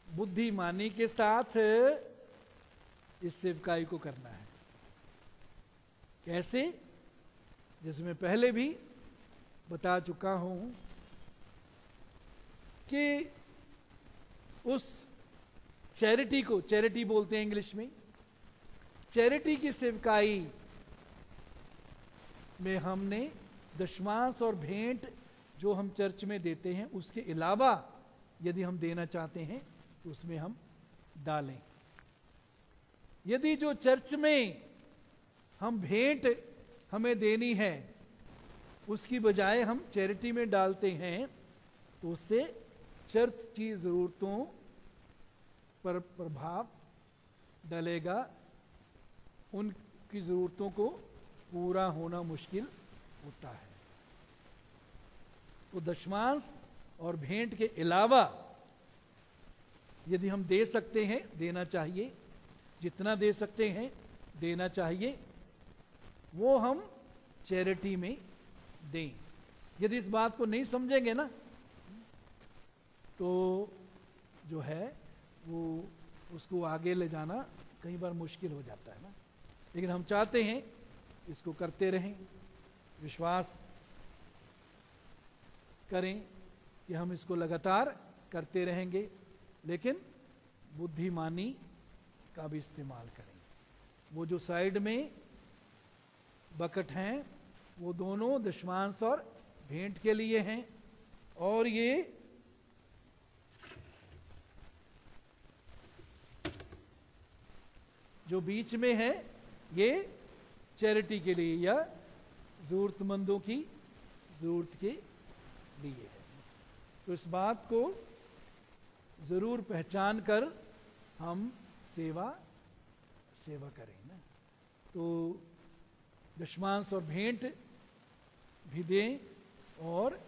बुद्धिमानी के साथ इस सेवकाई को करना है। कैसे? जैसे मैं पहले भी बता चुका हूं कि उस चैरिटी को, चैरिटी बोलते हैं इंग्लिश में, चैरिटी की सेवकाई में हमने दशमांश और भेंट जो हम चर्च में देते हैं उसके अलावा यदि हम देना चाहते हैं तो उसमें हम डालें। यदि जो चर्च में हम भेंट हमें देनी है उसकी बजाय हम चैरिटी में डालते हैं तो उससे चर्च की जरूरतों पर प्रभाव डलेगा, उनकी जरूरतों को पूरा होना मुश्किल होता है। तो दशमांश और भेंट के अलावा यदि हम दे सकते हैं, देना चाहिए, जितना दे सकते हैं देना चाहिए, वो हम चैरिटी में दें। यदि इस बात को नहीं समझेंगे ना तो जो है वो उसको आगे ले जाना कई बार मुश्किल हो जाता है ना। लेकिन हम चाहते हैं इसको करते रहें, विश्वास करें कि हम इसको लगातार करते रहेंगे, लेकिन बुद्धिमानी का भी इस्तेमाल करें। वो जो साइड में बकेट हैं वो दोनों दशमांश और भेंट के लिए हैं, और ये जो बीच में है ये चैरिटी के लिए या जरूरतमंदों की जरूरत के लिए है। तो इस बात को जरूर पहचान कर हम सेवा करें ना। तो दशमांश और भेंट भी दें और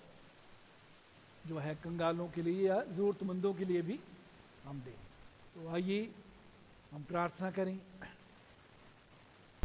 जो है कंगालों के लिए या जरूरतमंदों के लिए भी हम दें। तो आइए हम प्रार्थना करें।